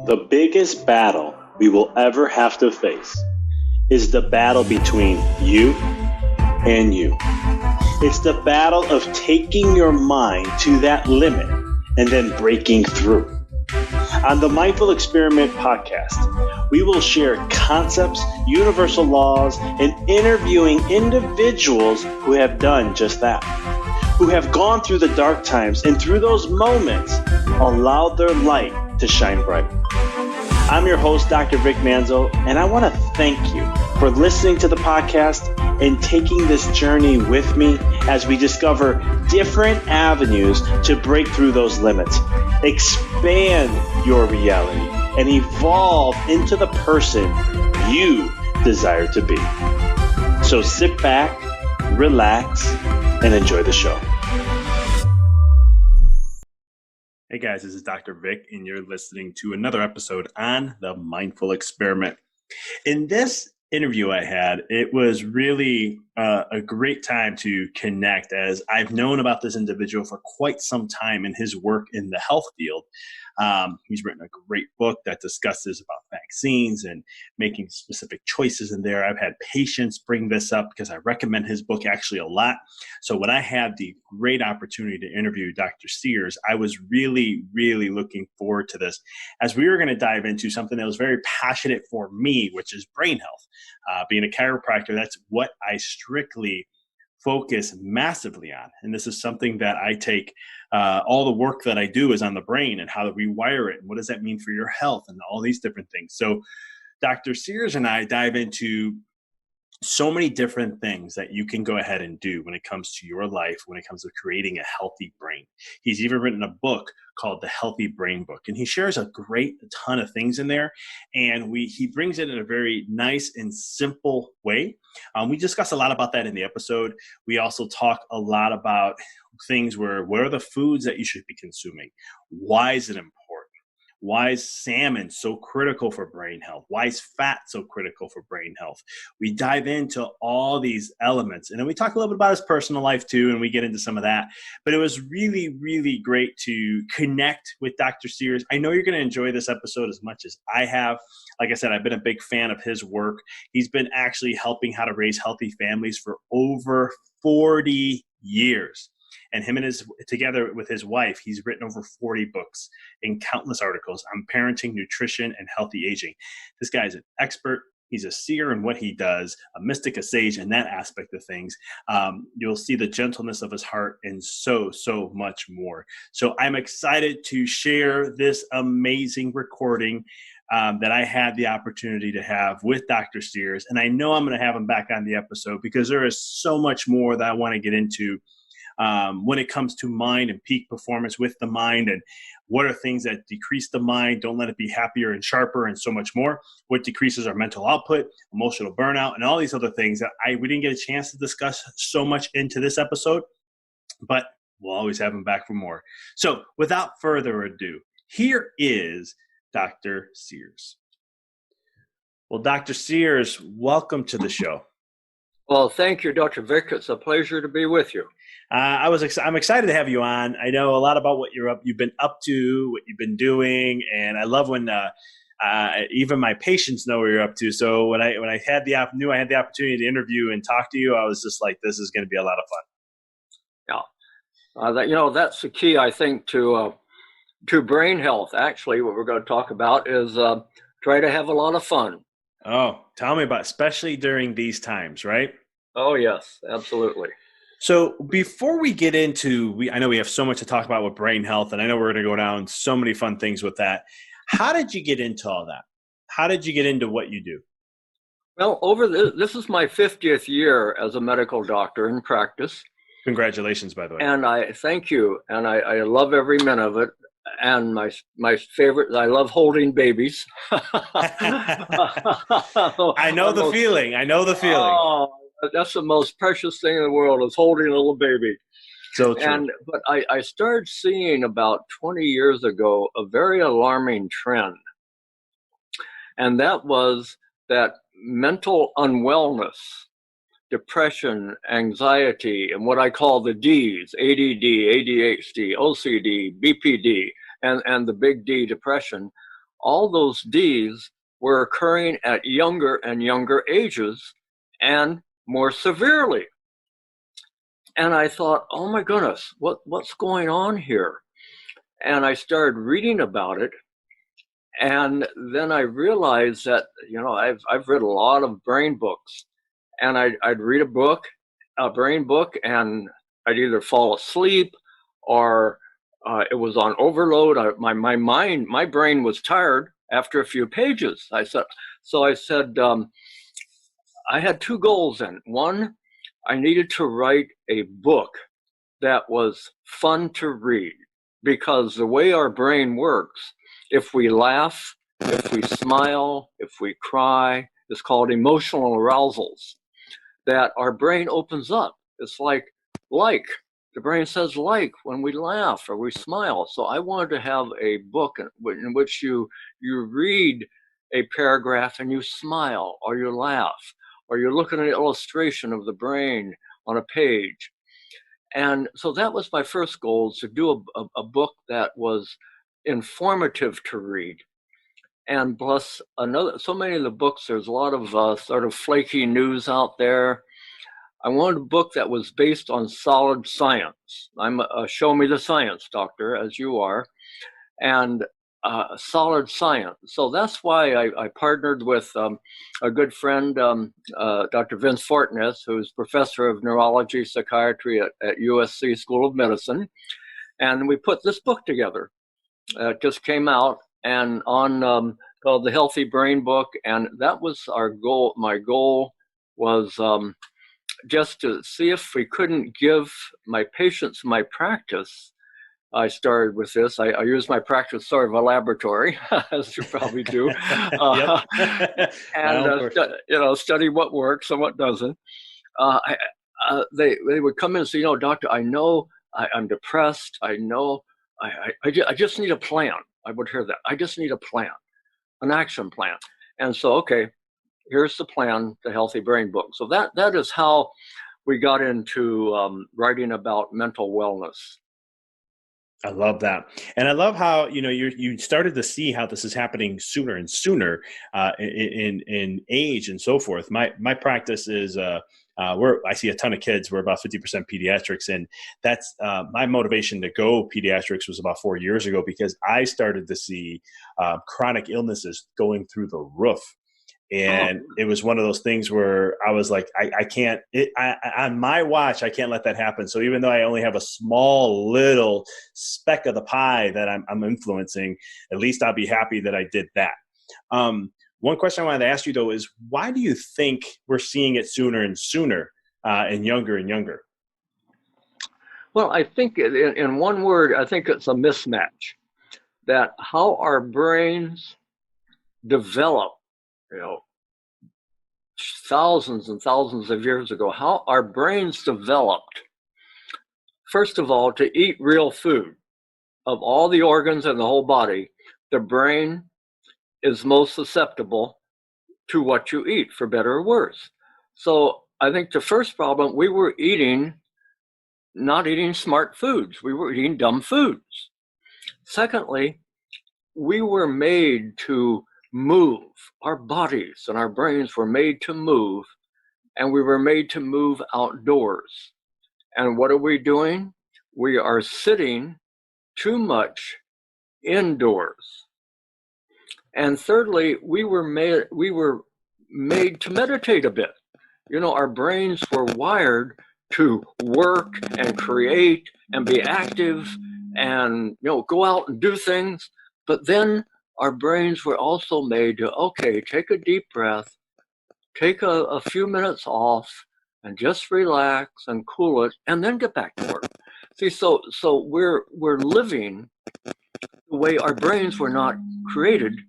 The biggest battle we will ever have to face is the battle between you and you. It's the battle of taking your mind to that limit and then breaking through. On the Mindful Experiment podcast, we will share concepts, universal laws, and interviewing individuals who have done just that, who have gone through the dark times and through those moments allowed their light to shine bright. I'm your host, Dr. Vic Manzo, and I want to thank you for listening to the podcast and taking this journey with me as we discover different avenues to break through those limits, expand your reality, and evolve into the person you desire to be. So sit back, relax, and enjoy the show. Hey guys, this is Dr. Vic, and you're listening to another episode on the Mindful Experiment. In this interview I had, it was really a great time to connect, as I've known about this individual for quite some time in his work in the health field. He's written a great book that discusses about vaccines and making specific choices in there. I've had patients bring this up because I recommend his book actually a lot. So when I had the great opportunity to interview Dr. Sears, I was really, really looking forward to this, as we were going to dive into something that was very passionate for me, which is brain health. Being a chiropractor, that's what I strictly focus massively on. And this is something that I take, all the work that I do is on the brain and how to rewire it. And what does that mean for your health and all these different things. So Dr. Sears and I dive into so many different things that you can go ahead and do when it comes to your life, when it comes to creating a healthy brain. He's even written a book called The Healthy Brain Book, and he shares a ton of things in there. And he brings it in a very nice and simple way. We discuss a lot about that in the episode. We also talk a lot about things where, what are the foods that you should be consuming? Why is it important? Why is salmon so critical for brain health? Why is fat so critical for brain health? We dive into all these elements. And then we talk a little bit about his personal life too, and we get into some of that. But it was really, really great to connect with Dr. Sears. I know you're going to enjoy this episode as much as I have. Like I said, I've been a big fan of his work. He's been actually helping how to raise healthy families for over 40 years. And him and together with his wife, he's written over 40 books and countless articles on parenting, nutrition, and healthy aging. This guy is an expert. He's a seer in what he does, a mystic, a sage in that aspect of things. You'll see the gentleness of his heart and so much more. So I'm excited to share this amazing recording that I had the opportunity to have with Dr. Sears. And I know I'm going to have him back on the episode because there is so much more that I want to get into when it comes to mind and peak performance with the mind, and what are things that decrease the mind, don't let it be happier and sharper, and so much more. What decreases our mental output, emotional burnout, and all these other things that we didn't get a chance to discuss so much into this episode, but we'll always have him back for more. So without further ado, here is Dr. Sears. Well, Dr. Sears, welcome to the show. Well, thank you, Dr. Vic. It's a pleasure to be with you. I'm excited to have you on. I know a lot about what you've been up to, what you've been doing, and I love when even my patients know what you're up to. So when I knew I had the opportunity to interview and talk to you, I was just like, this is going to be a lot of fun. Yeah, that's the key, I think, to brain health. Actually, what we're going to talk about is try to have a lot of fun. Oh, tell me about, especially during these times, right? Oh, yes, absolutely. So before we get into, I know we have so much to talk about with brain health, and I know we're going to go down so many fun things with that. How did you get into all that? How did you get into what you do? Well, this is my 50th year as a medical doctor in practice. Congratulations, by the way. And I thank you, and I love every minute of it. And my favorite, I love holding babies. I know the feeling. Oh, that's the most precious thing in the world, is holding a little baby. So true. But I started seeing about 20 years ago a very alarming trend. And that was that mental unwellness, depression, anxiety, and what I call the Ds, ADD, ADHD, OCD, BPD, and the big D, depression, all those Ds were occurring at younger and younger ages and more severely. And I thought, oh my goodness, what's going on here? And I started reading about it. And then I realized that, I've read a lot of brain books, and I'd read a brain book, and I'd either fall asleep or it was on overload. My brain was tired after a few pages. I said, I had two goals then. One, I needed to write a book that was fun to read, because the way our brain works, if we laugh, if we smile, if we cry, it's called emotional arousals, that our brain opens up. It's like the brain says like when we laugh or we smile. So I wanted to have a book in which you read a paragraph and you smile or you laugh, or you look at an illustration of the brain on a page. And so that was my first goal, to do a book that was informative to read. And plus so many of the books, there's a lot of sort of flaky news out there. I wanted a book that was based on solid science. I'm a show me the science doctor, as you are, and solid science. So that's why I partnered with a good friend, Dr. Vince Fortness, who's professor of neurology psychiatry at USC School of Medicine. And we put this book together. It just came out, and on called The Healthy Brain Book. And that was our goal. My goal was just to see if we couldn't give my patients my practice. I started with this. I use my practice sort of a laboratory, as you probably do, and study what works and what doesn't. They would come in and say, doctor, I know I'm depressed. I know I just need a plan. I would hear that. I just need a plan, an action plan. And so, okay, here's the plan, the Healthy Brain Book. So that is how we got into writing about mental wellness. I love that. And I love how, you started to see how this is happening sooner and sooner in age and so forth. My practice is, I see a ton of kids. We're about 50% pediatrics. And that's my motivation to go pediatrics was about 4 years ago, because I started to see chronic illnesses going through the roof. And it was one of those things where I was like, I can't, on my watch, I can't let that happen. So even though I only have a small little speck of the pie that I'm influencing, at least I'll be happy that I did that. One question I wanted to ask you, though, is why do you think we're seeing it sooner and sooner and younger and younger? Well, I think in one word, I think it's a mismatch. That how our brains develop, thousands and thousands of years ago, how our brains developed, first of all, to eat real food. Of all the organs in the whole body, the brain is most susceptible to what you eat, for better or worse. So I think the first problem, we were not eating smart foods. We were eating dumb foods. Secondly, we were made to move. Our bodies and our brains were made to move, and we were made to move outdoors. And what are we doing? We are sitting too much indoors. And thirdly, we were made to meditate a bit. Our brains were wired to work and create and be active and go out and do things. But then our brains were also made to, okay, take a deep breath, take a few minutes off, and just relax and cool it, and then get back to work. See, so we're living the way our brains were not created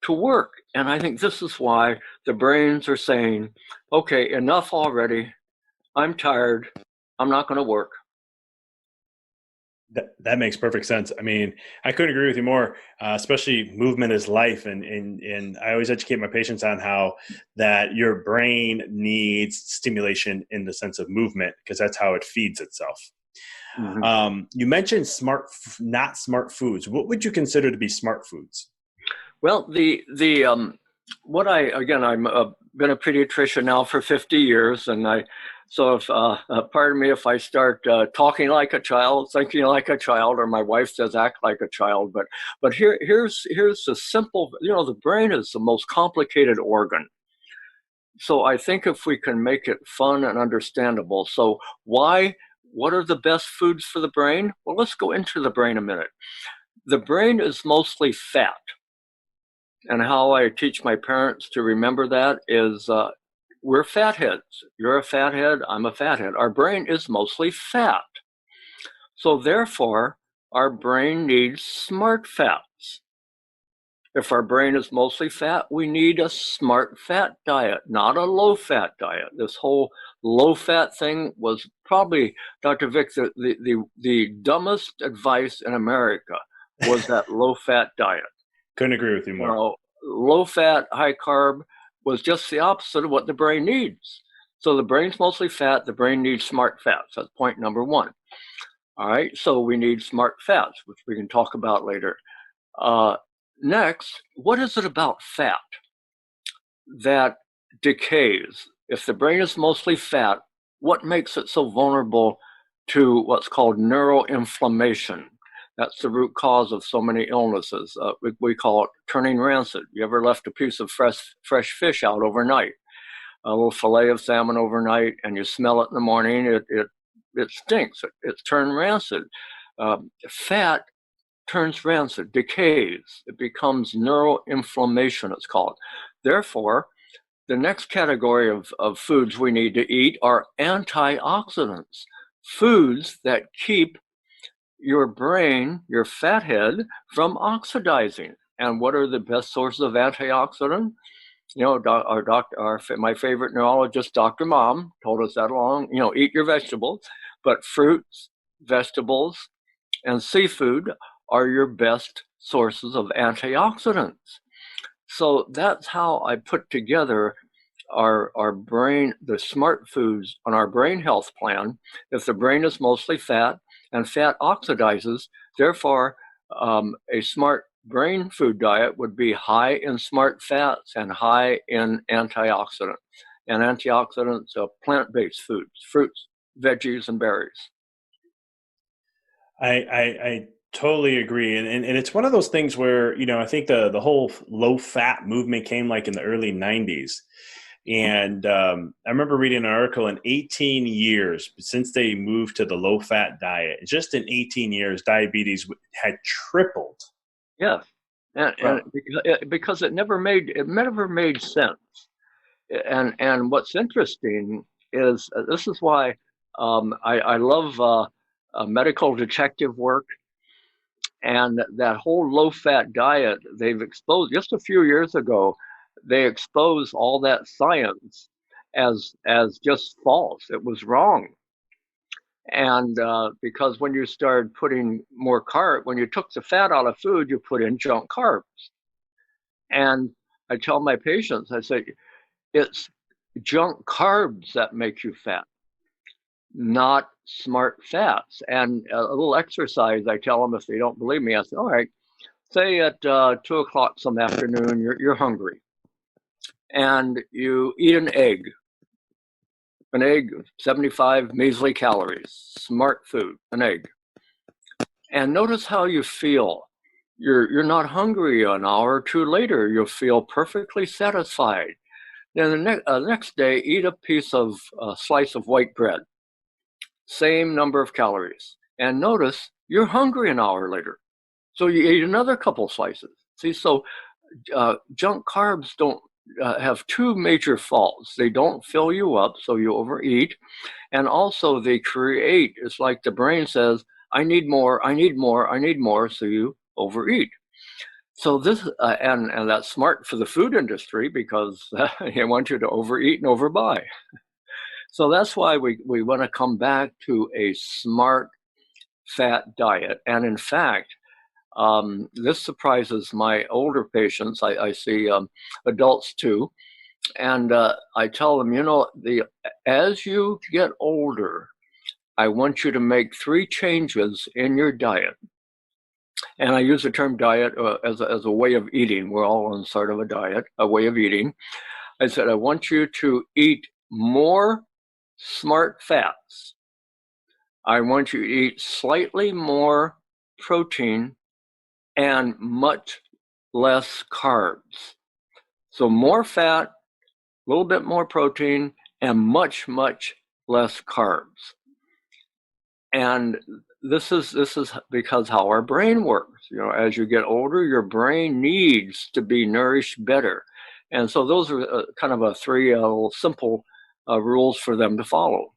to work. And I think this is why the brains are saying, okay, enough already. I'm tired. I'm not going to work. That makes perfect sense. I mean, I couldn't agree with you more, especially movement is life. And I always educate my patients on how that your brain needs stimulation in the sense of movement, because that's how it feeds itself. Mm-hmm. You mentioned not smart foods. What would you consider to be smart foods? Well, what I'm been a pediatrician now for 50 years, and so if pardon me if I start talking like a child, thinking like a child, or my wife says act like a child, but here's the simple. The brain is the most complicated organ. So I think if we can make it fun and understandable. So what are the best foods for the brain? Well, let's go into the brain a minute. The brain is mostly fat. And how I teach my parents to remember that is we're fatheads. You're a fathead, I'm a fathead. Our brain is mostly fat. So therefore, our brain needs smart fats. If our brain is mostly fat, we need a smart fat diet, not a low fat diet. This whole low fat thing was probably, Dr. Vic, the dumbest advice in America was that low fat diet. Couldn't agree with you more. Low fat, high carb was just the opposite of what the brain needs. So the brain's mostly fat, the brain needs smart fats. That's point number one. All right, so we need smart fats, which we can talk about later. Next, what is it about fat that decays? If the brain is mostly fat, what makes it so vulnerable to what's called neuroinflammation? That's the root cause of so many illnesses. We call it turning rancid. You ever left a piece of fresh fish out overnight? A little fillet of salmon overnight, and you smell it in the morning, it stinks. It's turned rancid. Fat turns rancid, decays. It becomes neuroinflammation, it's called. Therefore, the next category of foods we need to eat are antioxidants, foods that keep your brain, your fathead, from oxidizing. And what are the best sources of antioxidant? My favorite neurologist, Dr. Mom, told us that along, eat your vegetables, but fruits, vegetables, and seafood are your best sources of antioxidants. So that's how I put together our brain, the smart foods on our brain health plan. If the brain is mostly fat and fat oxidizes, therefore a smart brain food diet would be high in smart fats and high in antioxidants. And antioxidants are plant-based foods, fruits, veggies, and berries. I totally agree. And it's one of those things where, I think the whole low fat movement came like in the early 90s. And I remember reading an article in 18 years since they moved to the low fat diet, just in 18 years, diabetes had tripled. Yes. And because it never made sense. And what's interesting is this is why I love medical detective work, and that whole low-fat diet they've exposed just a few years ago. They exposed all that science as just false. It was wrong. And because when you started putting more when you took the fat out of food, you put in junk carbs. And I tell my patients, I say, it's junk carbs that make you fat, not smart fats. And a little exercise, I tell them if they don't believe me, I say, all right, say at 2 o'clock some afternoon, you're hungry, and you eat an egg, 75 measly calories, smart food, an egg. And notice how you feel. You're not hungry an hour or two later. You'll feel perfectly satisfied. Then the next day, eat a slice of white bread, same number of calories. And notice you're hungry an hour later. So you eat another couple slices. See, so junk carbs don't have two major faults. They don't fill you up, so you overeat. And also they create, it's like the brain says, I need more, I need more, I need more, so you overeat. So this, and that's smart for the food industry because they want you to overeat and overbuy. So that's why we want to come back to a smart fat diet. And in fact, this surprises my older patients. I see adults too. And I tell them, as you get older, I want you to make 3 changes in your diet. And I use the term diet as a way of eating. We're all on sort of a diet, a way of eating. I said, I want you to eat more smart fats. I want you to eat slightly more protein and much less carbs. So more fat, a little bit more protein, and much, much less carbs. And this is because how our brain works. As you get older, your brain needs to be nourished better. And so those are kind of three simple rules for them to follow.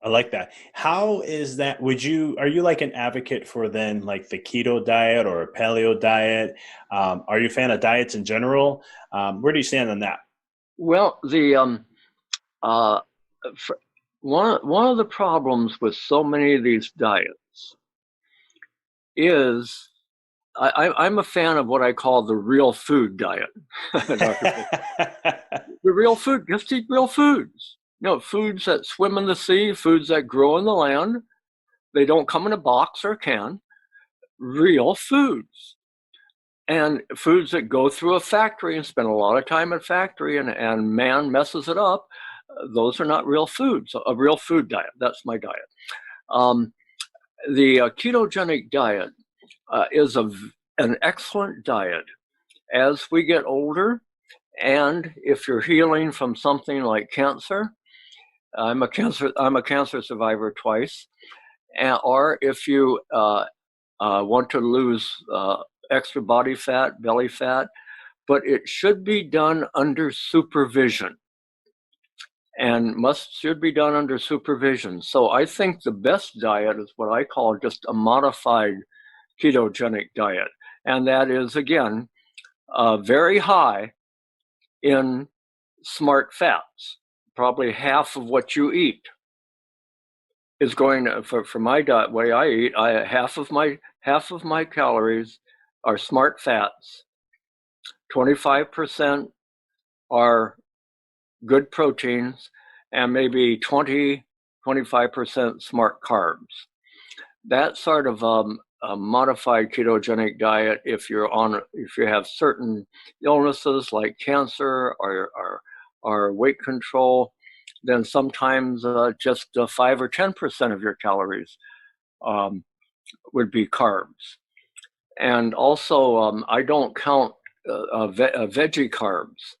I like that. How is that? Are you like an advocate for then like the keto diet or a paleo diet? Are you a fan of diets in general? Where do you stand on that? Well, one of the problems with so many of these diets is I'm a fan of what I call the real food diet. The real food, just eat real foods. Foods that swim in the sea, foods that grow in the land. They don't come in a box or a can. Real foods. And foods that go through a factory and spend a lot of time at factory and man messes it up, those are not real foods. A real food diet, that's my diet. The ketogenic diet is an excellent diet. As we get older, and if you're healing from something like cancer, I'm a cancer survivor twice, or if you want to lose extra body fat, belly fat, but it should be done under supervision, and should be done under supervision. So I think the best diet is what I call just a modified ketogenic diet, and that is again very high in smart fats. Probably half of what you eat is going to, for my diet, way I eat. Half of my calories are smart fats. 25% are good proteins, and maybe 25% smart carbs. That sort of a modified ketogenic diet, if you have certain illnesses like cancer or weight control, then sometimes just 5 or 10% of your calories would be carbs. And also, I don't count veggie carbs.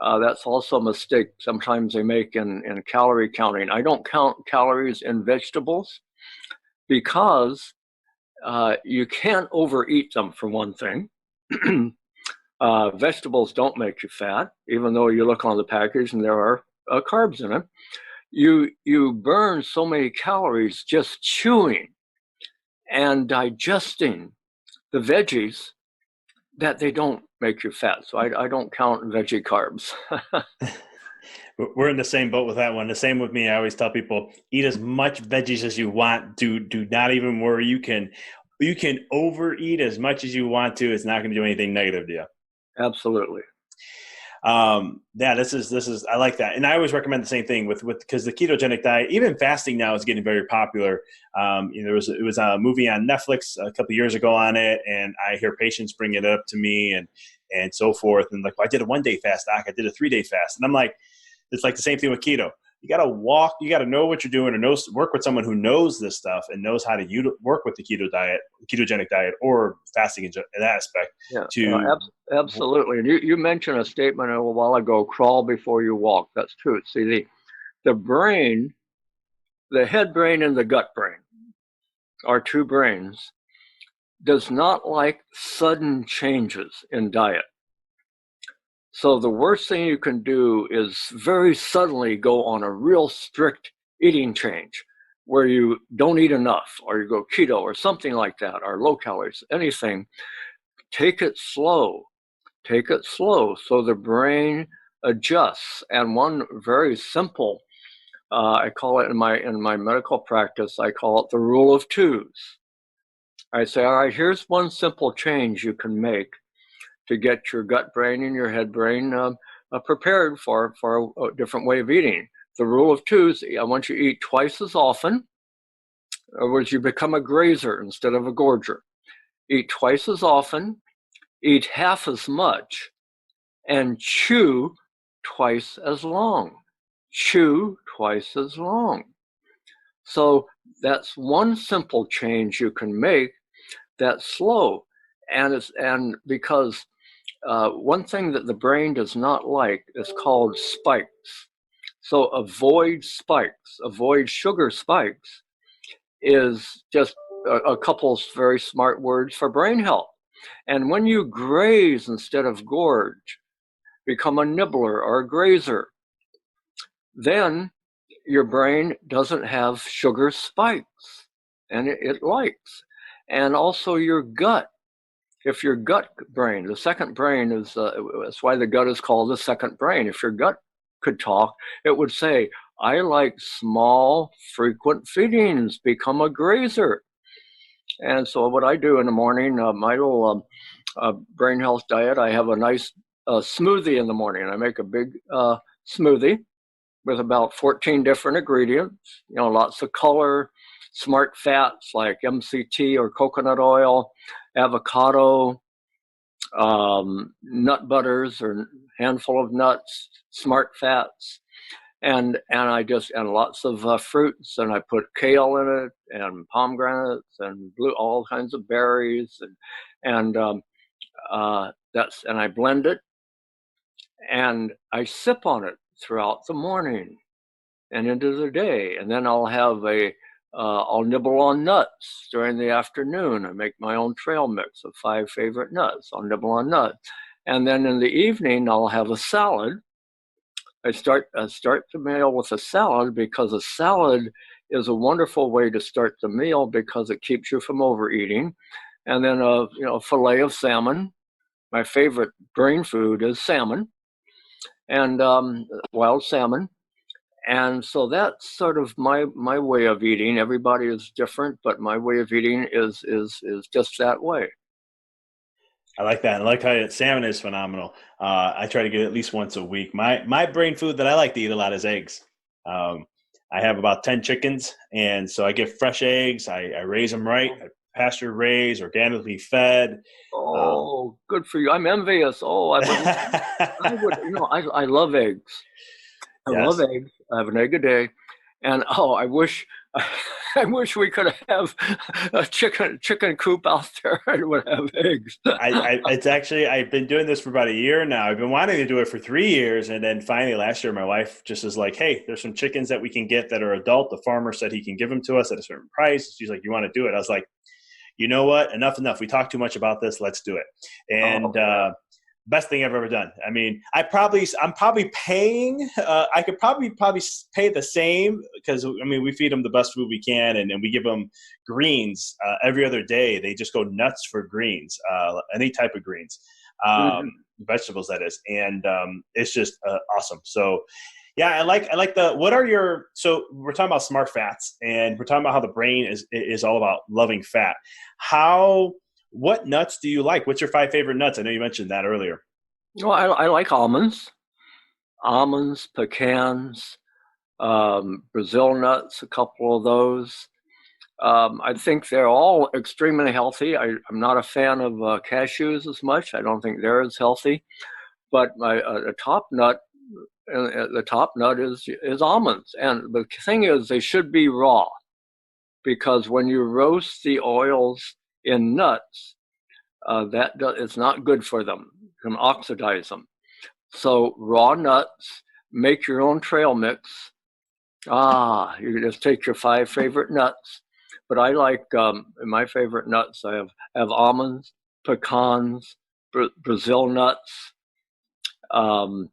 That's also a mistake sometimes they make in calorie counting. I don't count calories in vegetables because you can't overeat them, for one thing. Vegetables don't make you fat, even though you look on the package and there are carbs in it. You burn so many calories just chewing and digesting the veggies that they don't make you fat. So I don't count veggie carbs. We're in the same boat with that one. The same with me. I always tell people, eat as much veggies as you want. Do not even worry. You can overeat as much as you want to. It's not going to do anything negative to you. Absolutely. Yeah, this is I like that, and I always recommend the same thing with because the ketogenic diet, even fasting now is getting very popular. It was a movie on Netflix a couple of years ago on it, and I hear patients bring it up to me and so forth, and like, well, I did a 1-day fast, doc. I did a 3-day fast, and I'm like, it's like the same thing with keto. You got to walk. You got to know what you're doing, and work with someone who knows this stuff and knows how to work with the ketogenic diet, or fasting in that aspect. Yeah, absolutely. And you mentioned a statement a while ago: "Crawl before you walk." That's true. See, the brain, the head brain and the gut brain, our two brains, does not like sudden changes in diet. So the worst thing you can do is very suddenly go on a real strict eating change where you don't eat enough, or you go keto or something like that, or low calories, anything. Take it slow. Take it slow so the brain adjusts. And one very simple, I call it in my medical practice, I call it the rule of twos. I say, all right, here's one simple change you can make to get your gut brain and your head brain prepared for a different way of eating. The rule of twos: I want you to eat twice as often In other words, you become a grazer instead of a gorger. Eat twice as often, eat half as much, and chew twice as long. Chew twice as long. So that's one simple change you can make that's slow. And because one thing that the brain does not like is called spikes. So avoid spikes, avoid sugar spikes is just a couple of very smart words for brain health. And when you graze instead of gorge, become a nibbler or a grazer, then your brain doesn't have sugar spikes, and it likes. And also your gut. If your gut brain, the second brain is, that's why the gut is called the second brain. If your gut could talk, it would say, I like small, frequent feedings, become a grazer. And so what I do in the morning, my little brain health diet, I have a nice smoothie in the morning. I make a big smoothie with about 14 different ingredients, lots of color, smart fats like MCT or coconut oil, avocado, nut butters or handful of nuts, smart fats, and lots of fruits, and I put kale in it, and pomegranates, and all kinds of berries, and I blend it, and I sip on it throughout the morning and into the day, and then I'll nibble on nuts during the afternoon. I make my own trail mix of 5 favorite nuts. I'll nibble on nuts. And then in the evening, I'll have a salad. I start the meal with a salad because a salad is a wonderful way to start the meal because it keeps you from overeating. And then a fillet of salmon. My favorite brain food is salmon, and wild salmon. And so that's sort of my way of eating. Everybody is different, but my way of eating is just that way. I like that. I like how salmon is phenomenal. I try to get it at least once a week. My brain food that I like to eat a lot is eggs. I have about 10 chickens, and so I get fresh eggs. I raise them right, pasture raised, organically fed. Oh, good for you! I'm envious. Oh, I love eggs. I love Yes. eggs. I have an egg a day, and I wish we could have a chicken coop out there and would have eggs. It's actually, I've been doing this for about a year now. I've been wanting to do it for 3 years, and then finally last year, my wife just is like, "Hey, there's some chickens that we can get that are adult. The farmer said he can give them to us at a certain price." She's like, "You want to do it?" I was like, "You know what? Enough. We talked too much about this. Let's do it." And best thing I've ever done. I mean, I'm probably paying. I could probably pay the same because I mean we feed them the best food we can, and we give them greens every other day. They just go nuts for greens, any type of greens, vegetables that is, and it's just awesome. So. Yeah, I like the. What are your? So we're talking about smart fats, and we're talking about how the brain is all about loving fat. What nuts do you like? What's your 5 favorite nuts? I know you mentioned that earlier. Well, I like almonds, pecans, Brazil nuts, a couple of those. I think they're all extremely healthy. I'm not a fan of cashews as much. I don't think they're as healthy. But the top nut is almonds. And the thing is, they should be raw, because when you roast the oils in nuts, it's not good for them. You can oxidize them. So raw nuts, make your own trail mix. You just take your 5 favorite nuts. But I like my favorite nuts. I have almonds, pecans, Brazil nuts. I'll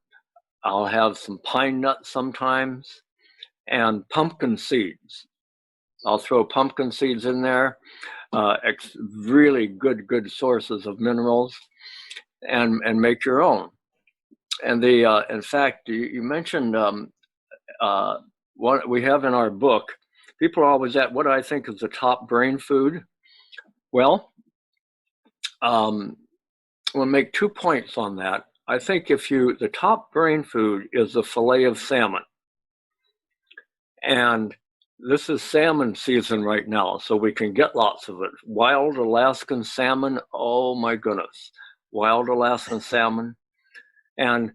have some pine nuts sometimes, and pumpkin seeds. I'll throw pumpkin seeds in there. Really good sources of minerals, and make your own. And in fact, you mentioned what we have in our book. People are always at what I think is the top brain food. Well, we'll make 2 points on that. I think the top brain food is the fillet of salmon. And this is salmon season right now, so we can get lots of it. Wild Alaskan salmon, oh my goodness. Wild Alaskan salmon. And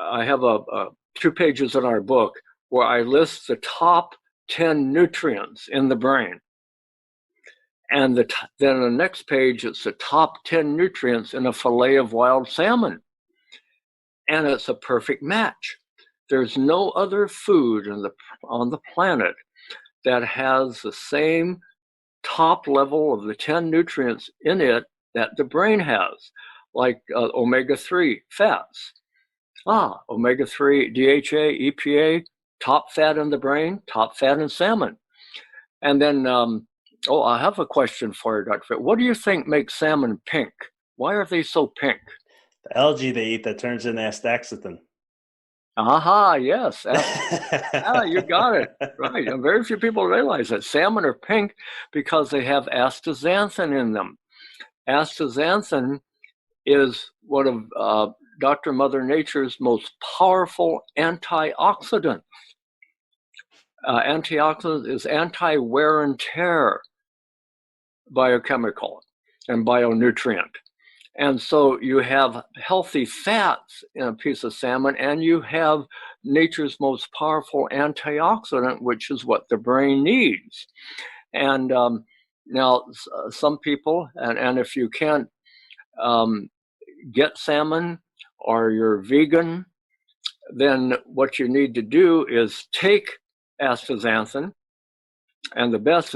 I have a 2 pages in our book where I list the top 10 nutrients in the brain. And then on the next page, it's the top 10 nutrients in a fillet of wild salmon. And it's a perfect match. There's no other food on the planet that has the same top level of the 10 nutrients in it that the brain has, like omega-3 fats. Omega-3, DHA, EPA, top fat in the brain, top fat in salmon. And then, I have a question for you, Dr. Fit. What do you think makes salmon pink? Why are they so pink? The algae they eat that turns into astaxanthin. Aha, yes. You got it. Right. And very few people realize that salmon are pink because they have astaxanthin in them. Astaxanthin is one of Dr. Mother Nature's most powerful antioxidants. Antioxidant is anti-wear and tear biochemical and bionutrient. And so you have healthy fats in a piece of salmon, and you have nature's most powerful antioxidant, which is what the brain needs. And now some people, and if you can't get salmon or you're vegan, then what you need to do is take astaxanthin. And the best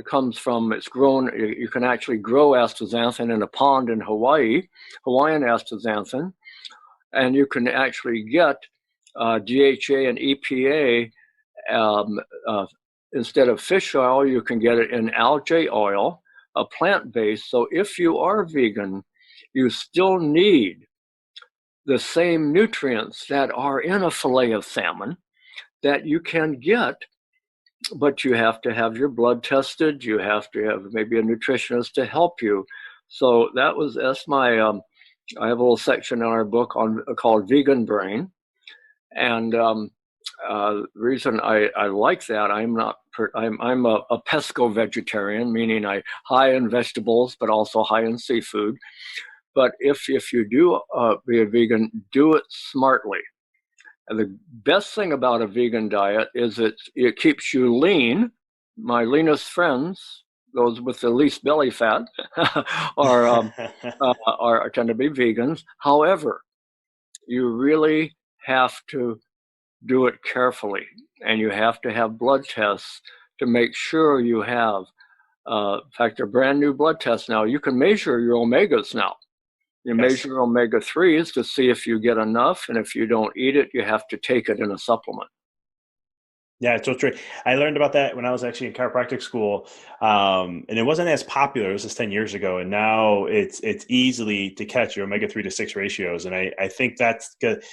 comes from, it's grown, you can actually grow astaxanthin in a pond in Hawaii, Hawaiian astaxanthin, and you can actually get DHA and EPA instead of fish oil. You can get it in algae oil, a plant-based. So if you are vegan, you still need the same nutrients that are in a fillet of salmon that you can get, but you have to have your blood tested. You have to have maybe a nutritionist to help you. So that's my, I have a little section in our book called Vegan Brain. And the reason I like that, I'm a pesco vegetarian, meaning I high in vegetables, but also high in seafood. But if you do be a vegan, do it smartly. And the best thing about a vegan diet is it keeps you lean. My leanest friends, those with the least belly fat, are tend to be vegans. However, you really have to do it carefully, and you have to have blood tests to make sure you have. In fact, they're brand new blood tests now. You can measure your omegas now. You measure omega-3s to see if you get enough, and if you don't eat it, you have to take it in a supplement. Yeah, it's so true. I learned about that when I was actually in chiropractic school, and it wasn't as popular. It was just 10 years ago, and now it's easily to catch your omega-3 to 6 ratios, and I think that's good.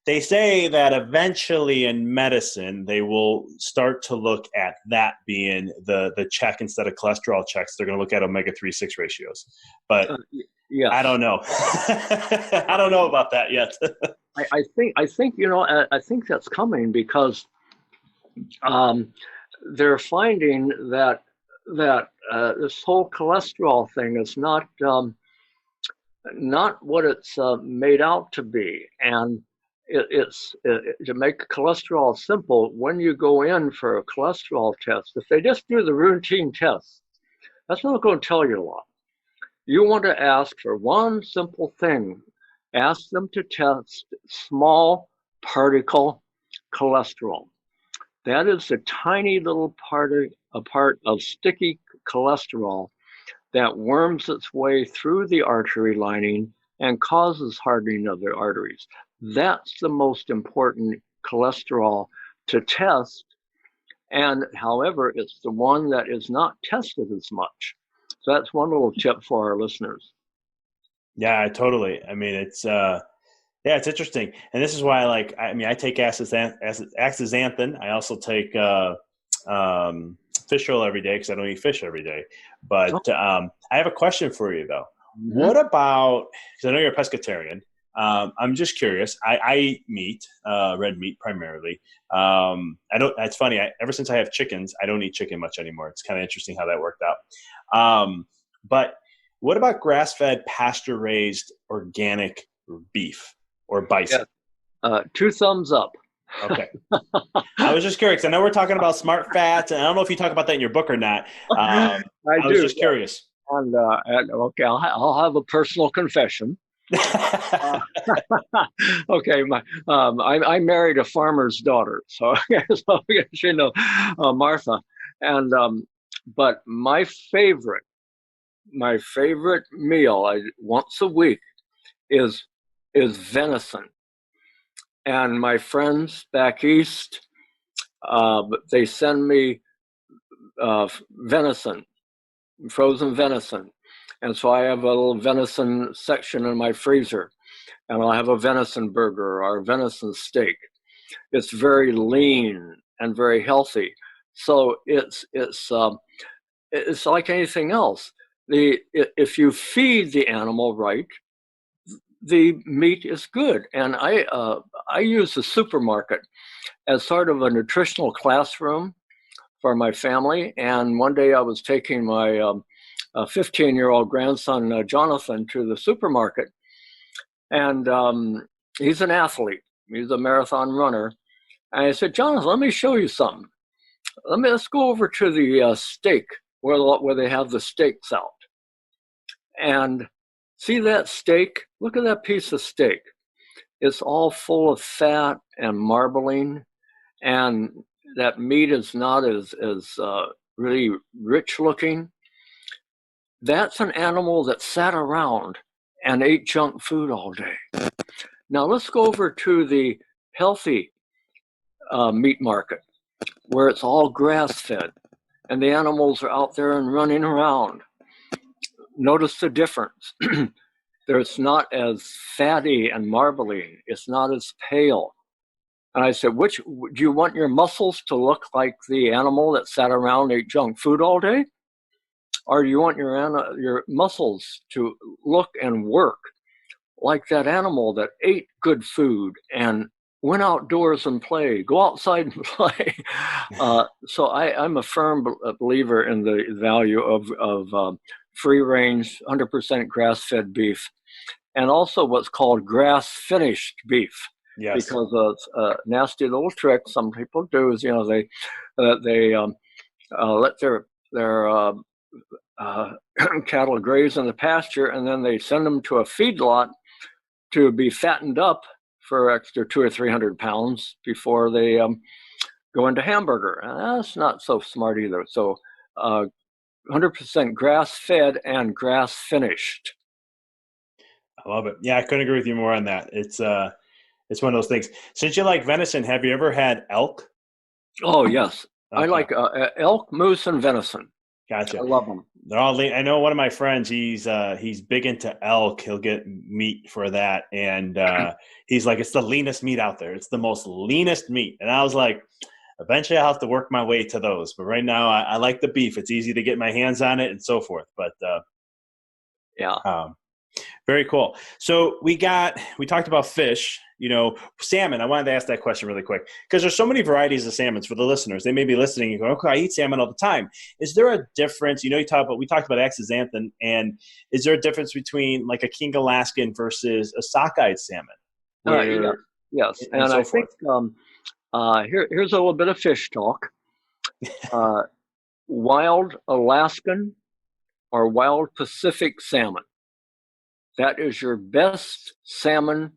They say that eventually in medicine, they will start to look at that being the check instead of cholesterol checks. They're going to look at omega-3 6 ratios. But yes. I don't know. I don't know about that yet. I think I think that's coming because they're finding that this whole cholesterol thing is not what it's made out to be, and it's to make cholesterol simple. When you go in for a cholesterol test, if they just do the routine test, that's not going to tell you a lot. You want to ask for one simple thing. Ask them to test small particle cholesterol. That is a tiny little part of sticky cholesterol that worms its way through the artery lining and causes hardening of the arteries. That's the most important cholesterol to test. And however, it's the one that is not tested as much. So that's one little tip for our listeners. Yeah, totally. I mean, it's it's interesting, and this is why I take astaxanthin. I also take fish oil every day because I don't eat fish every day. But I have a question for you though. Mm-hmm. What about, because I know you're a pescatarian, I'm just curious. I eat meat, red meat primarily. I don't. It's funny. Ever since I have chickens, I don't eat chicken much anymore. It's kind of interesting how that worked out. But what about grass-fed, pasture-raised, organic beef or bison? Yeah. Two thumbs up. Okay. I was just curious. I know we're talking about smart fats, and I don't know if you talk about that in your book or not. I I was do. just curious. And okay, I'll have a personal confession. Uh, okay, I married a farmer's daughter, so, so you know, Martha, and but my favorite meal, once a week, is venison. And my friends back east, they send me venison, frozen venison. And so I have a little venison section in my freezer, and I'll have a venison burger or a venison steak. It's very lean and very healthy. So it's like anything else. If you feed the animal right, the meat is good. And I use the supermarket as sort of a nutritional classroom for my family. And one day I was taking my 15-year-old grandson, Jonathan, to the supermarket. And he's an athlete. He's a marathon runner. And I said, Jonathan, let me show you something. Let's go over to the steak where they have the steaks out. And see that steak? Look at that piece of steak. It's all full of fat and marbling, and that meat is not as really rich looking. That's an animal that sat around and ate junk food all day. Now let's go over to the healthy meat market where it's all grass fed and the animals are out there and running around. Notice the difference. It's not as fatty and marbly. It's not as pale. And I said, which do you want your muscles to look like the animal that sat around and ate junk food all day? Or do you want your muscles to look and work like that animal that ate good food and went outdoors and played, go outside and play? So I'm a firm believer in the value of free range, 100% grass fed beef, and also what's called grass finished beef. Yes. Because a nasty little trick some people do is, they let their cattle graze in the pasture, and then they send them to a feedlot to be fattened up for extra 200 or 300 pounds before they go into hamburger. And that's not so smart either. So 100% grass fed and grass finished. I love it. Yeah, I couldn't agree with you more on that. It's one of those things. Since you like venison, have you ever had elk? Oh yes, Okay. I like elk, moose, and venison. Gotcha. I love them. They're all lean. I know one of my friends. He's big into elk. He'll get meat for that, and he's like, it's the leanest meat out there. It's the most leanest meat. And I was like, eventually I'll have to work my way to those. But right now, I like the beef. It's easy to get my hands on it and so forth. But yeah. Very cool. So we talked about fish, salmon. I wanted to ask that question really quick because there's so many varieties of salmons for the listeners. They may be listening and go, okay, I eat salmon all the time. Is there a difference? We talked about axanthan, and is there a difference between like a King Alaskan versus a sockeye salmon? Yes. And so I think here's a little bit of fish talk. Wild Alaskan or wild Pacific salmon. That is your best salmon,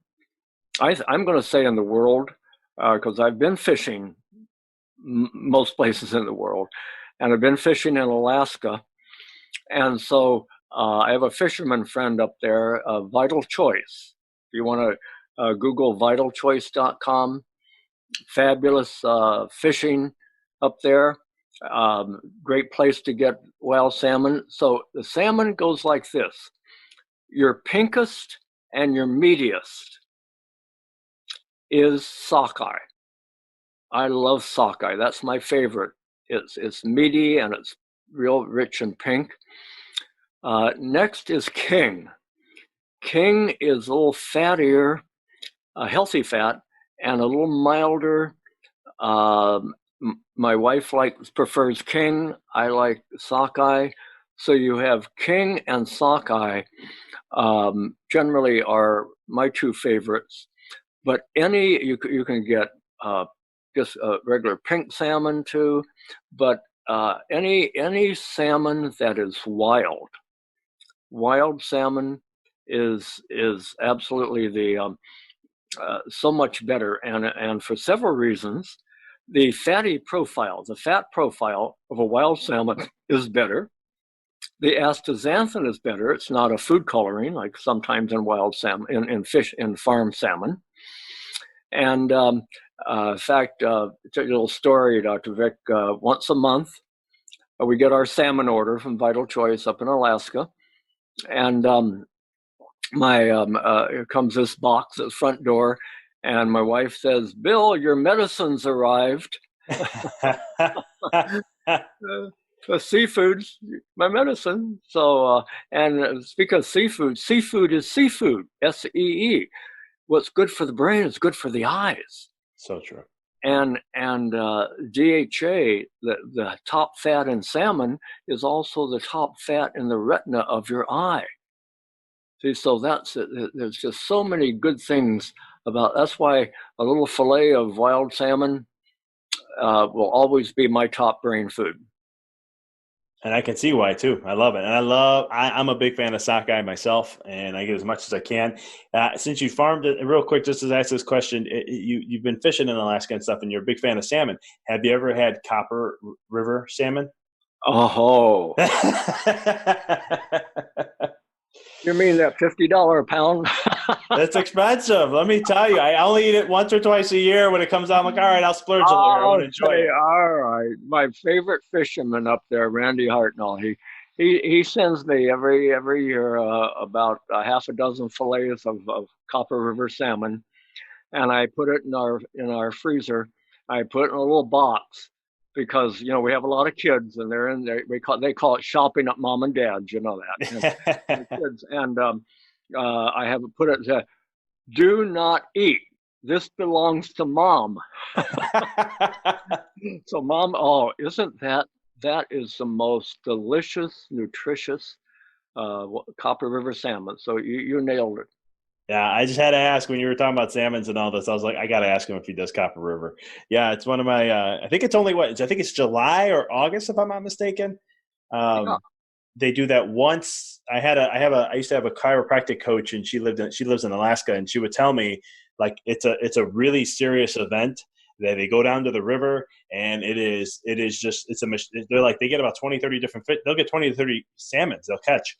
I'm going to say, in the world, because I've been fishing most places in the world, and I've been fishing in Alaska. And so I have a fisherman friend up there, Vital Choice. If you want to Google vitalchoice.com, fabulous fishing up there. Great place to get wild salmon. So the salmon goes like this. Your pinkest and your meatiest is sockeye. I love sockeye. That's my favorite. It's meaty and it's real rich and pink. Next is king. King is a little fattier, a healthy fat, and a little milder. My wife prefers King. I like sockeye. So you have King and sockeye. Generally are my two favorites. But you can get just regular pink salmon too. But any salmon that is wild salmon is absolutely the so much better, and for several reasons. The fat profile of a wild salmon is better. The astaxanthin is better. It's not a food coloring like sometimes in wild salmon, in fish, in farm salmon. And in fact, it's a little story, Dr. Vic. Once a month, we get our salmon order from Vital Choice up in Alaska, and here comes this box at the front door, and my wife says, "Bill, your medicine's arrived." Seafood's my medicine. So, and speaking of seafood, seafood is seafood, SEE. What's good for the brain is good for the eyes. So true. And DHA, the top fat in salmon, is also the top fat in the retina of your eye. See, so there's just so many good things that's why a little fillet of wild salmon will always be my top brain food. And I can see why too. I love it. And I'm a big fan of sockeye myself, and I get as much as I can. Since you farmed it, real quick, just as I ask this question, you've been fishing in Alaska and stuff, and you're a big fan of salmon. Have you ever had Copper River salmon? Oh. You mean that $50 a pound? That's expensive. Let me tell you. I only eat it once or twice a year. When it comes out, I'm like, all right, I'll splurge a little. I want to enjoy it. All right. My favorite fisherman up there, Randy Hartnell, he sends me every year about a half a dozen fillets of Copper River salmon, and I put it in our freezer. I put it in a little box because we have a lot of kids, and they're in there. They call it shopping at mom and dad's. You know that. And kids, and I have put it. Do not eat. This belongs to mom. So mom, isn't that is the most delicious, nutritious Copper River salmon. So you nailed it. Yeah, I just had to ask when you were talking about salmons and all this. I was like, I got to ask him if he does Copper River. Yeah, it's one of my. I think it's only I think it's July or August, if I'm not mistaken. Yeah. They do that once. I used to have a chiropractic coach, and she lives in Alaska, and she would tell me like it's a really serious event. They go down to the river, and it is just they're like they get about 20, 30 different fish. They'll get 20 to 30 salmons they'll catch.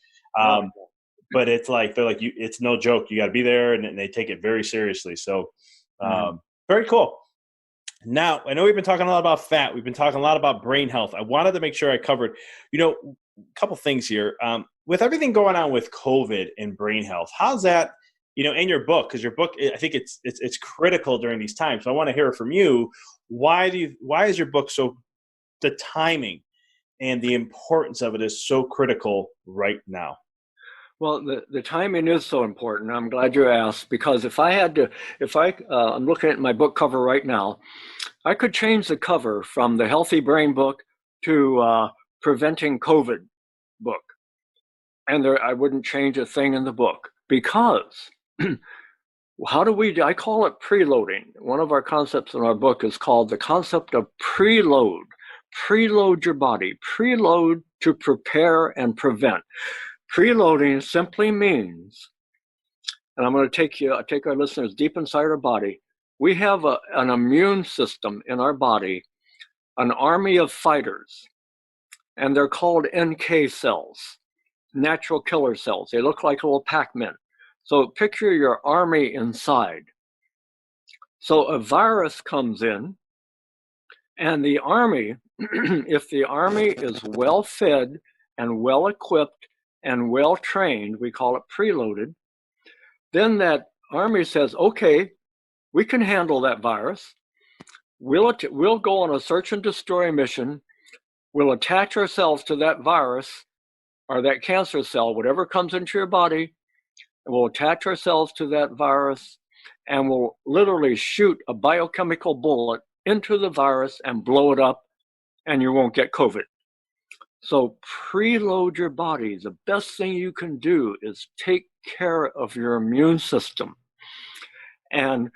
But it's like they're like it's no joke. You got to be there, and they take it very seriously. So very cool. Now, I know we've been talking a lot about fat. We've been talking a lot about brain health. I wanted to make sure I covered, a couple things here. With everything going on with COVID and brain health, how's that, in your book? Because your book, I think it's critical during these times. So I want to hear from you. Why is your book the timing and the importance of it is so critical right now? Well, the timing is so important. I'm glad you asked, because I'm looking at my book cover right now, I could change the cover from the Healthy Brain book to Preventing COVID book. And I wouldn't change a thing in the book, because I call it preloading. One of our concepts in our book is called the concept of preload. Preload your body. Preload to prepare and prevent. Preloading simply means, and I'm going to take our listeners deep inside our body. We have an immune system in our body, an army of fighters, and they're called NK cells, natural killer cells. They look like little Pac-Men. So picture your army inside. So a virus comes in, and the army, if the army is well fed and well equipped and well trained, we call it preloaded, then that army says, okay, we can handle that virus. We'll go on a search and destroy mission. We'll attach ourselves to that virus or that cancer cell, whatever comes into your body. we'll attach ourselves to that virus, and we'll literally shoot a biochemical bullet into the virus and blow it up, and you won't get COVID. So preload your body. The best thing you can do is take care of your immune system. And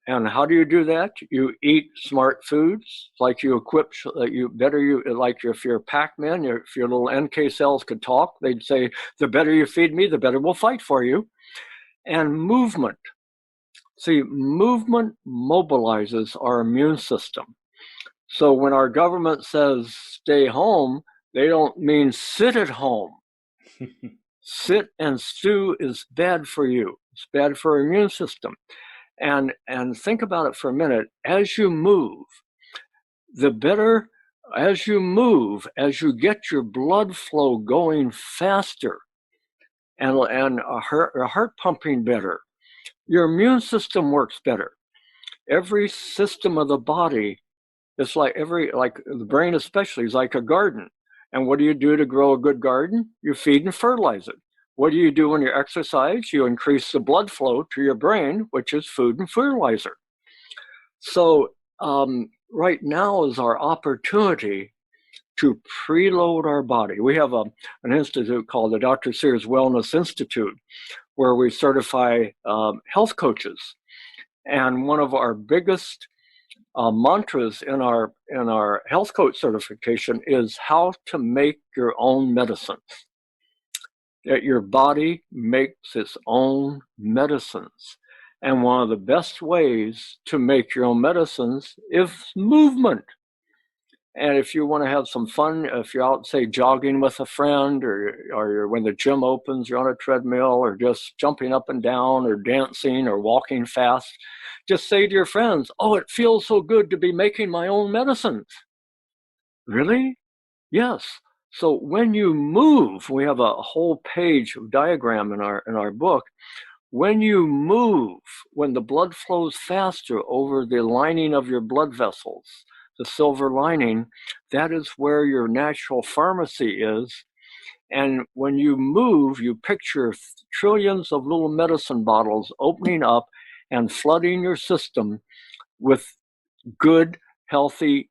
how do you do that? You eat smart foods, like you equip, if you're Pac-Man, if your little NK cells could talk, they'd say, the better you feed me, the better we'll fight for you. And movement. See, movement mobilizes our immune system. So when our government says stay home, they don't mean sit at home. Sit and stew is bad for you. It's bad for our immune system. And think about it for a minute. As you move, as you get your blood flow going faster and a heart pumping better, your immune system works better. Every system of the body, it's like the brain especially, is like a garden. And what do you do to grow a good garden? You feed and fertilize it. What do you do when you exercise? You increase the blood flow to your brain, which is food and fertilizer. So right now is our opportunity to preload our body. We have an institute called the Dr. Sears Wellness Institute, where we certify health coaches. And one of our biggest mantras in our health coach certification is how to make your own medicines. That your body makes its own medicines. And one of the best ways to make your own medicines is movement. And if you want to have some fun, if you're out, say, jogging with a friend, or you're, when the gym opens, you're on a treadmill, or just jumping up and down, or dancing, or walking fast, just say to your friends, oh, it feels so good to be making my own medicines. Really? Yes. So when you move, we have a whole page of diagram in our book. When you move, when the blood flows faster over the lining of your blood vessels, the silver lining, that is where your natural pharmacy is. And when you move, you picture trillions of little medicine bottles opening up and flooding your system with good, healthy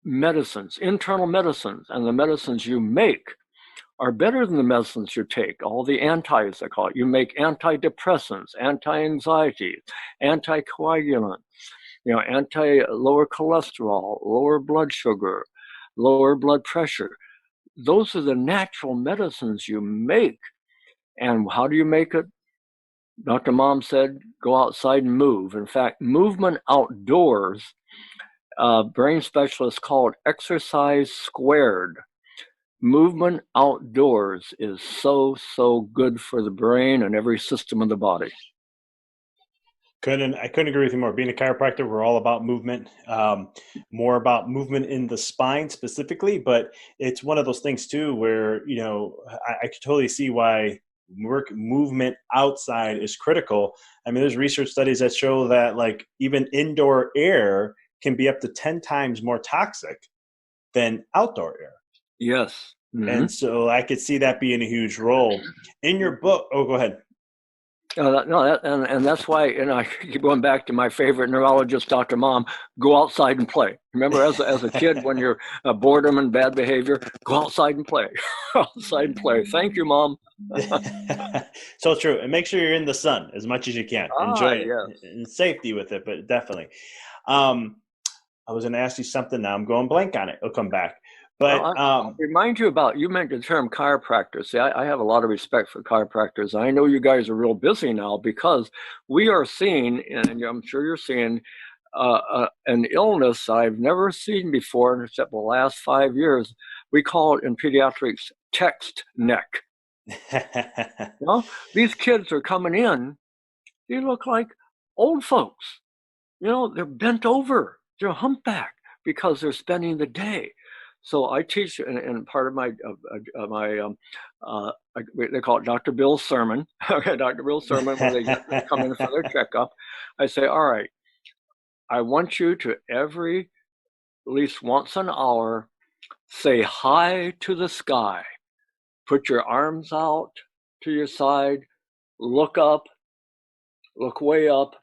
medicines, internal medicines. And the medicines you make are better than the medicines you take, all the antis, I call it. You make antidepressants, anti-anxiety, anticoagulants, lower cholesterol, lower blood sugar, lower blood pressure. Those are the natural medicines you make. And how do you make it? Dr. Mom said, go outside and move. In fact, movement outdoors, brain specialists call it exercise squared. Movement outdoors is so good for the brain and every system of the body. I couldn't agree with you more. Being a chiropractor, we're all about movement, more about movement in the spine specifically. But it's one of those things too, where I could totally see why movement outside is critical. I mean, there's research studies that show that like even indoor air can be up to 10 times more toxic than outdoor air. Yes. Mm-hmm. And so I could see that being a huge role in your book. Oh, go ahead. And that's why, I keep going back to my favorite neurologist, Dr. Mom, go outside and play. Remember, as a kid, when you're boredom and bad behavior, go outside and play. Outside and play. Thank you, Mom. So true. And make sure you're in the sun as much as you can. Enjoy it. Yes. And safety with it, but definitely. I was going to ask you something. Now I'm going blank on it. It'll come back. But I'll remind you about, you mentioned the term chiropractor. See, I have a lot of respect for chiropractors. I know you guys are real busy now because we are seeing, and I'm sure you're seeing, an illness I've never seen before, except the last 5 years. We call it in pediatrics text neck. These kids are coming in, they look like old folks. They're bent over, they're humpbacked because they're spending the day. So I teach, and part of my they call it Dr. Bill's sermon. Okay, Dr. Bill's sermon, when they come in for their checkup, I say, all right, I want you to at least once an hour, say hi to the sky. Put your arms out to your side, look up, look way up,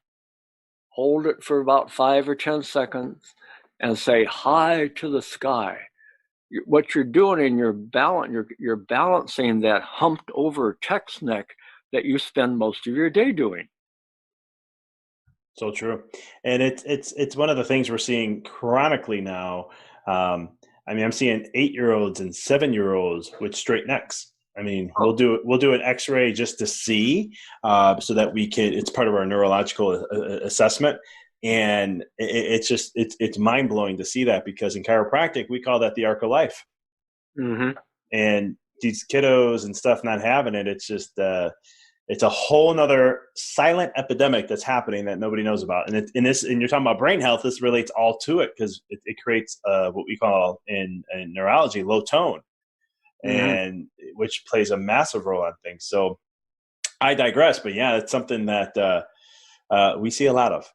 hold it for about 5 or 10 seconds, and say hi to the sky. What you're doing in your balance, you're balancing that humped over text neck that you spend most of your day doing. So true, and it's one of the things we're seeing chronically now. I mean, I'm seeing 8-year-olds and 7-year-olds with straight necks. I mean, we'll do an X-ray just to see, so that we can. It's part of our neurological assessment, and it's mind blowing to see that, because in chiropractic we call that the arc of life, Mm-hmm. and these kiddos and stuff not having it. It's just it's a whole nother silent epidemic that's happening that nobody knows about. And and you're talking about brain health, this relates all to it, because it creates what we call in neurology low tone, Mm-hmm. and which plays a massive role on things. So I digress, but yeah, it's something that we see a lot of.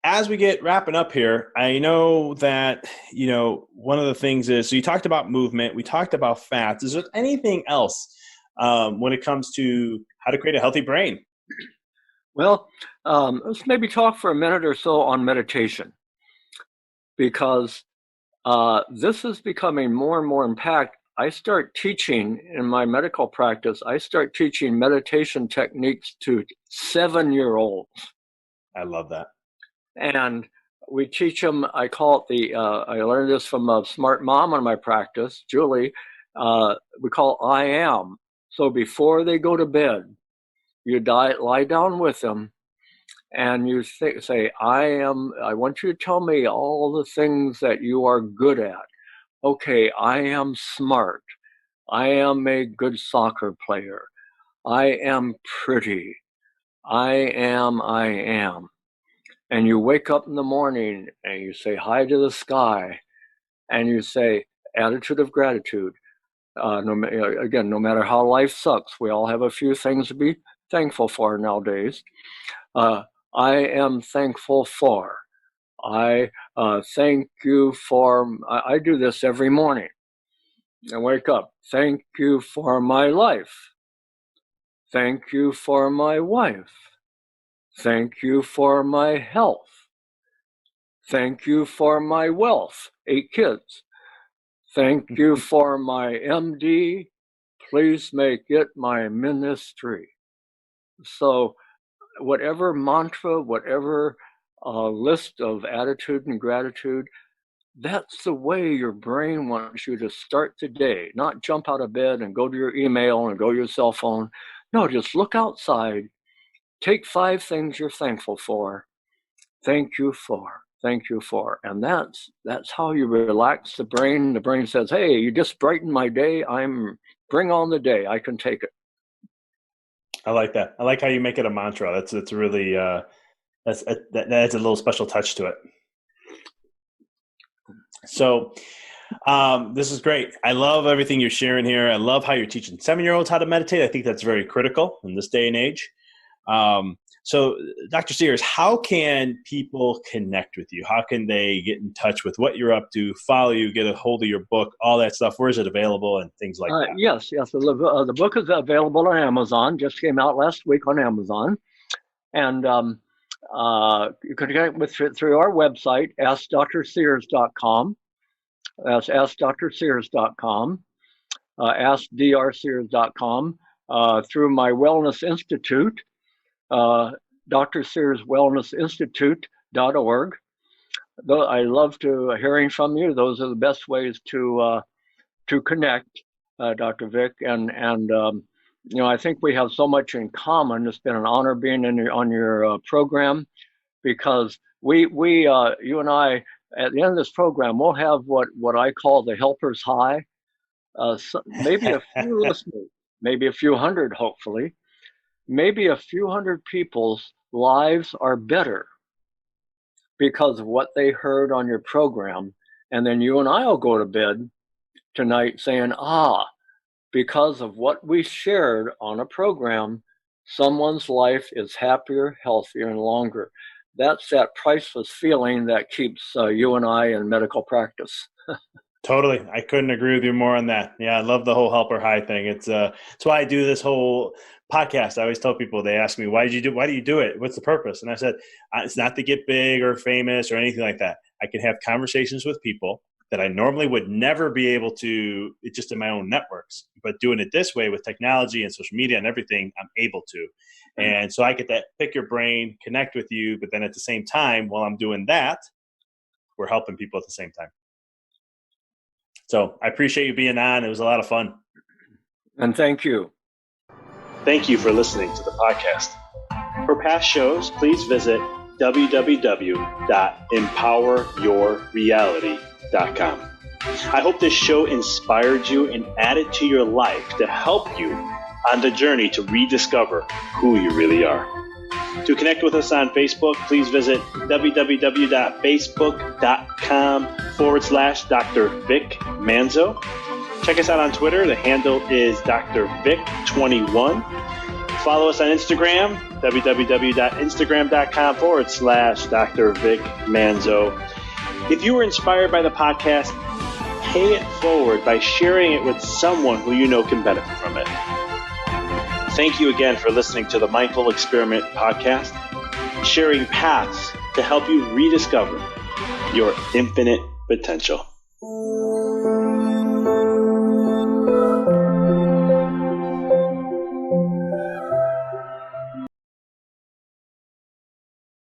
As we get wrapping up here, I know that, one of the things is, so you talked about movement, we talked about fats. Is there anything else when it comes to how to create a healthy brain? Well, let's maybe talk for a minute or so on meditation, because this is becoming more and more impact. I start teaching in my medical practice, I start teaching meditation techniques to 7-year-olds. I love that. And we teach them, I call it I learned this from a smart mom in my practice, Julie. We call it I am. So before they go to bed, you lie down with them, and you say, I want you to tell me all the things that you are good at. Okay, I am smart. I am a good soccer player. I am pretty. I am. And you wake up in the morning and you say hi to the sky, and you say attitude of gratitude. Again, no matter how life sucks, we all have a few things to be thankful for nowadays. I am thankful for. I thank you for. I do this every morning. I wake up. Thank you for my life. Thank you for my wife. Thank you for my health. Thank you for my wealth. 8 kids. Thank you for my MD. Please make it my ministry. So, whatever mantra, whatever list of attitude and gratitude, that's the way your brain wants you to start the day. Not jump out of bed and go to your email and go to your cell phone. No, just look outside. Take 5 things you're thankful for. Thank you for. Thank you for. And that's how you relax the brain. The brain says, hey, you just brightened my day. Bring on the day. I can take it. I like that. I like how you make it a mantra. That's really that adds a little special touch to it. So this is great. I love everything you're sharing here. I love how you're teaching 7-year-olds how to meditate. I think that's very critical in this day and age. So Dr. Sears, how can people connect with you? How can they get in touch with what you're up to, follow you, get a hold of your book, all that stuff? Where is it available and things like that? Yes. The book is available on Amazon. Just came out last week on Amazon. And you can connect with through our website, askdrsears.com. That's askdrsears.com, askdrsears.com, through my Wellness Institute, Dr. Sears Wellness Institute.org. Though I love hearing from you. Those are the best ways to connect, Dr. Vic, and I think we have so much in common. It's been an honor being on your program, because you and I, at the end of this program, we'll have what I call the helper's high. Maybe a few listeners, maybe a few hundred, hopefully, maybe a few hundred people's lives are better because of what they heard on your program. And then you and I will go to bed tonight saying, because of what we shared on a program, someone's life is happier, healthier, and longer. That's that priceless feeling that keeps you and I in medical practice. Totally. I couldn't agree with you more on that. Yeah, I love the whole helper high thing. It's why I do this whole podcast. I always tell people, they ask me, why do you do it? What's the purpose? And I said, it's not to get big or famous or anything like that. I can have conversations with people that I normally would never be able to, just in my own networks. But doing it this way with technology and social media and everything, I'm able to. And so I get to pick your brain, connect with you, but then at the same time, while I'm doing that, we're helping people at the same time. So I appreciate you being on. It was a lot of fun. And thank you. Thank you for listening to the podcast. For past shows, please visit www.empoweryourreality.com. I hope this show inspired you and added to your life to help you on the journey to rediscover who you really are. To connect with us on Facebook, please visit www.facebook.com/Dr. Vic Manzo. Check us out on Twitter. The handle is Dr. Vic21. Follow us on Instagram, www.instagram.com/Dr. Vic Manzo. If you were inspired by the podcast, pay it forward by sharing it with someone who you know can benefit from it. Thank you again for listening to the Mindful Experiment podcast, sharing paths to help you rediscover your infinite potential.